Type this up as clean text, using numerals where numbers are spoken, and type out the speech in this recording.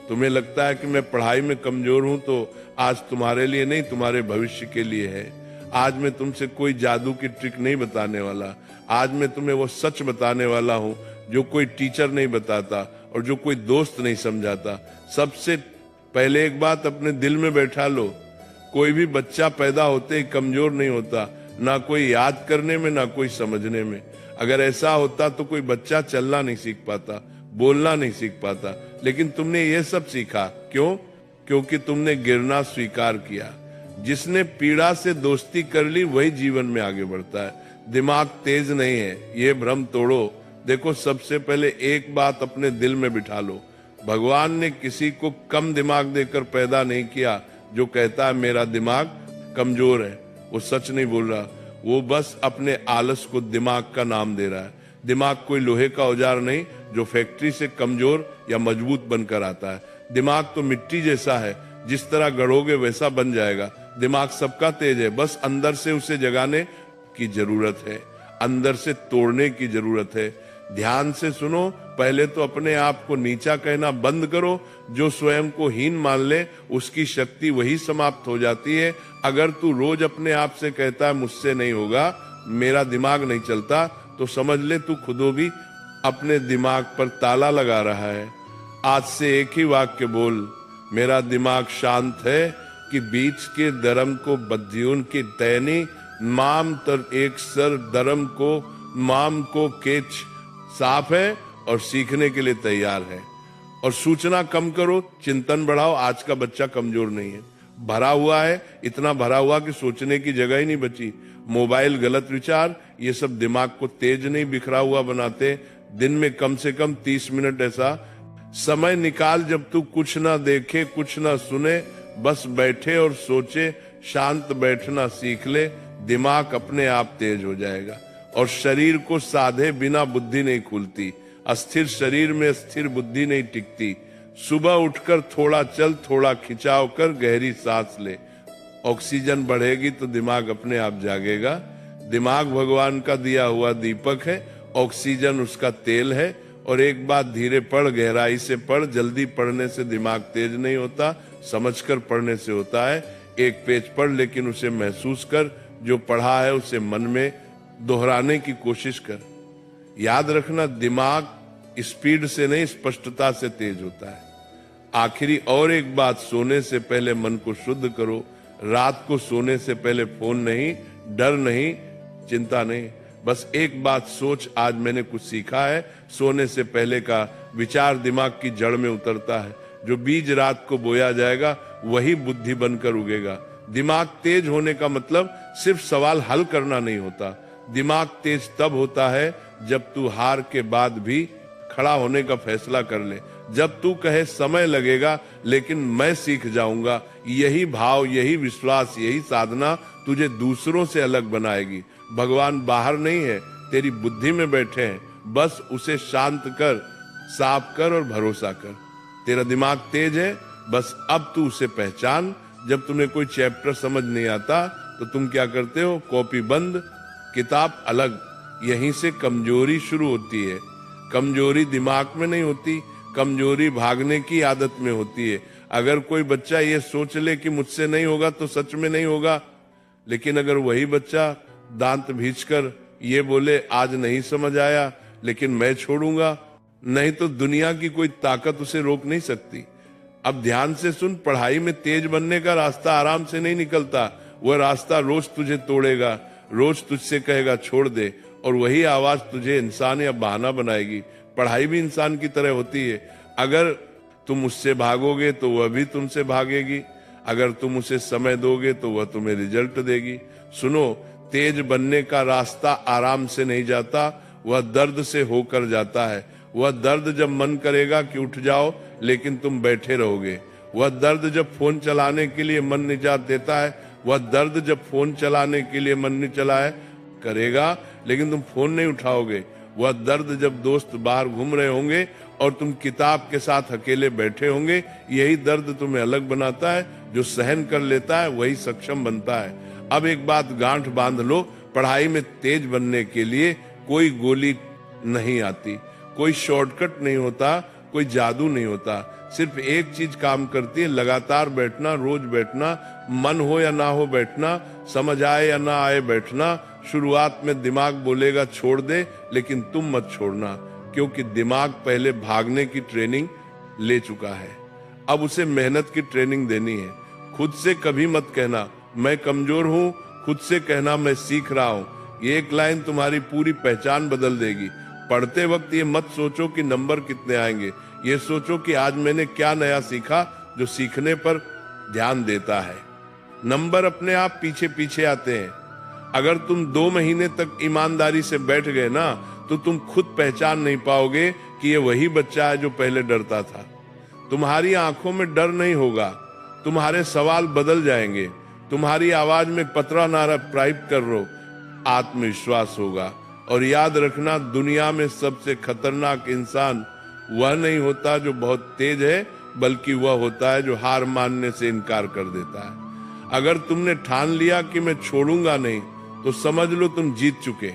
तुम्हें लगता है कि मैं पढ़ाई में कमजोर हूं तो आज तुम्हारे लिए नहीं, तुम्हारे भविष्य के लिए है। आज मैं तुमसे कोई जादू की ट्रिक नहीं बताने वाला। आज मैं तुम्हें वो सच बताने वाला हूं जो कोई टीचर नहीं बताता और जो कोई दोस्त नहीं समझाता। सबसे पहले एक बात अपने दिल में बैठा लो, कोई भी बच्चा पैदा होते ही कमजोर नहीं होता, ना कोई याद करने में ना कोई समझने में। अगर ऐसा होता तो कोई बच्चा चलना नहीं सीख पाता, बोलना नहीं सीख पाता, लेकिन तुमने ये सब सीखा। क्यों? क्योंकि तुमने गिरना स्वीकार किया। जिसने पीड़ा से दोस्ती कर ली वही जीवन में आगे बढ़ता है। दिमाग तेज नहीं है, ये भ्रम तोड़ो। देखो, सबसे पहले एक बात अपने दिल में बिठा लो, भगवान ने किसी को कम दिमाग देकर पैदा नहीं किया। जो कहता है मेरा दिमाग कमजोर है, वो सच नहीं बोल रहा, वो बस अपने आलस को दिमाग का नाम दे रहा है। दिमाग कोई लोहे का औजार नहीं जो फैक्ट्री से कमजोर या मजबूत बनकर आता है। दिमाग तो मिट्टी जैसा है, जिस तरह गढ़ोगे वैसा बन जाएगा। दिमाग सबका तेज है, बस अंदर से उसे जगाने की जरूरत है, अंदर से तोड़ने की जरूरत है। ध्यान से सुनो, पहले तो अपने आप को नीचा कहना बंद करो। जो स्वयं को हीन मान ले उसकी शक्ति वही समाप्त हो जाती है। अगर तू रोज अपने आप से कहता है मुझसे नहीं होगा, मेरा दिमाग नहीं चलता, तो समझ ले तू खुद भी अपने दिमाग पर ताला लगा रहा है। आज से एक ही वाक्य बोल, मेरा दिमाग शांत है कि बीच के धर्म को बद्यून की तैनी, माम तर एक सर धर्म को माम को केच साफ है और सीखने के लिए तैयार है। और सूचना कम करो, चिंतन बढ़ाओ। आज का बच्चा कमजोर नहीं है, भरा हुआ है, इतना भरा हुआ कि सोचने की जगह ही नहीं बची। मोबाइल, गलत विचार, ये सब दिमाग को तेज नहीं बिखरा हुआ बनाते। दिन में कम से कम 30 मिनट ऐसा समय निकाल जब तू कुछ ना देखे, कुछ ना सुने, बस बैठे और सोचे। शांत बैठना सीख ले, दिमाग अपने आप तेज हो जाएगा। और शरीर को साधे बिना बुद्धि नहीं खुलती। अस्थिर शरीर में स्थिर बुद्धि नहीं टिकती। सुबह उठकर थोड़ा चल, थोड़ा खिंचाव कर, गहरी सांस ले। ऑक्सीजन बढ़ेगी तो दिमाग अपने आप जागेगा। दिमाग भगवान का दिया हुआ दीपक है, ऑक्सीजन उसका तेल है। और एक बात धीरे पढ़, गहराई से पढ़। जल्दी पढ़ने से दिमाग तेज नहीं होता, समझकर पढ़ने से होता है। एक पेज पढ़ लेकिन उसे महसूस कर, जो पढ़ा है उसे मन में दोहराने की कोशिश कर। याद रखना, दिमाग स्पीड से नहीं स्पष्टता से तेज होता है। आखिरी और एक बात, सोने से पहले मन को शुद्ध करो। रात को सोने से पहले फोन नहीं, डर नहीं, चिंता नहीं, बस एक बात सोच, आज मैंने कुछ सीखा है। सोने से पहले का विचार दिमाग की जड़ में उतरता है। जो बीज रात को बोया जाएगा वही बुद्धि बनकर उगेगा। दिमाग तेज होने का मतलब सिर्फ सवाल हल करना नहीं होता। दिमाग तेज तब होता है जब तू हार के बाद भी खड़ा होने का फैसला कर ले। जब तू कहे समय लगेगा लेकिन मैं सीख जाऊंगा। यही भाव, यही विश्वास, यही साधना तुझे दूसरों से अलग बनाएगी। भगवान बाहर नहीं है, तेरी बुद्धि में बैठे हैं। बस उसे शांत कर, साफ कर और भरोसा कर। तेरा दिमाग तेज है, बस अब तू उसे पहचान। जब तुम्हें कोई चैप्टर समझ नहीं आता तो तुम क्या करते हो? कॉपी बंद, किताब अलग। यहीं से कमजोरी शुरू होती है। कमजोरी दिमाग में नहीं होती, कमजोरी भागने की आदत में होती है। अगर कोई बच्चा ये सोच ले कि मुझसे नहीं होगा तो सच में नहीं होगा। लेकिन अगर वही बच्चा दांत भींचकर ये बोले आज नहीं समझ आया लेकिन मैं छोड़ूंगा, नहीं तो दुनिया की कोई ताकत उसे रोक नहीं सकती। अब ध्यान से सुन, पढ़ाई में तेज बनने का रास्ता आराम से नहीं निकलता। वह रास्ता रोज तुझे तोड़ेगा, रोज तुझसे कहेगा छोड़ दे, और वही आवाज तुझे इंसान या बहाना बनाएगी। पढ़ाई भी इंसान की तरह होती है। अगर तुम उससे भागोगे तो वह भी तुमसे भागेगी। अगर तुम उसे समय दोगे तो वह तुम्हें रिजल्ट देगी। सुनो, तेज बनने का रास्ता आराम से नहीं जाता, वह दर्द से होकर जाता है। वह दर्द जब मन करेगा कि उठ जाओ लेकिन तुम बैठे रहोगे। वह दर्द जब फोन चलाने के लिए मन निजात देता है, वह दर्द जब फोन चलाने के लिए मन नहीं चलाए करेगा लेकिन तुम फोन नहीं उठाओगे। वह दर्द जब दोस्त बाहर घूम रहे होंगे और तुम किताब के साथ अकेले बैठे होंगे, यही दर्द तुम्हें अलग बनाता है। जो सहन कर लेता है वही सक्षम बनता है। अब एक बात गांठ बांध लो, पढ़ाई में तेज बनने के लिए कोई गोली नहीं आती, कोई शॉर्टकट नहीं होता, कोई जादू नहीं होता। सिर्फ एक चीज काम करती है, लगातार बैठना, रोज बैठना, मन हो या ना हो बैठना, समझ आए या ना आए बैठना। शुरुआत में दिमाग बोलेगा छोड़ दे, लेकिन तुम मत छोड़ना, क्योंकि दिमाग पहले भागने की ट्रेनिंग ले चुका है, अब उसे मेहनत की ट्रेनिंग देनी है। खुद से कभी मत कहना मैं कमजोर हूं, खुद से कहना मैं सीख रहा हूं। ये एक लाइन तुम्हारी पूरी पहचान बदल देगी। पढ़ते वक्त ये मत सोचो कि नंबर कितने आएंगे, ये सोचो कि आज मैंने क्या नया सीखा जो सीखने पर ध्यान देता है। नंबर अपने आप पीछे पीछे आते हैं। अगर तुम 2 महीने तक ईमानदारी से बैठ गए ना, तो तुम खुद पहचान नहीं पाओगे कि ये वही बच्चा है जो पहले डरता था। तुम्हारी आंखों में डर नहीं होगा, तुम्हारे सवाल बदल जाएंगे, तुम्हारी आवाज में पतरा नारा टाइप कर रो, आत्मविश्वास होगा। और याद रखना, दुनिया में सबसे खतरनाक इंसान वह नहीं होता जो बहुत तेज है, बल्कि वह होता है जो हार मानने से इनकार कर देता है। अगर तुमने ठान लिया कि मैं छोड़ूंगा नहीं, तो समझ लो तुम जीत चुके।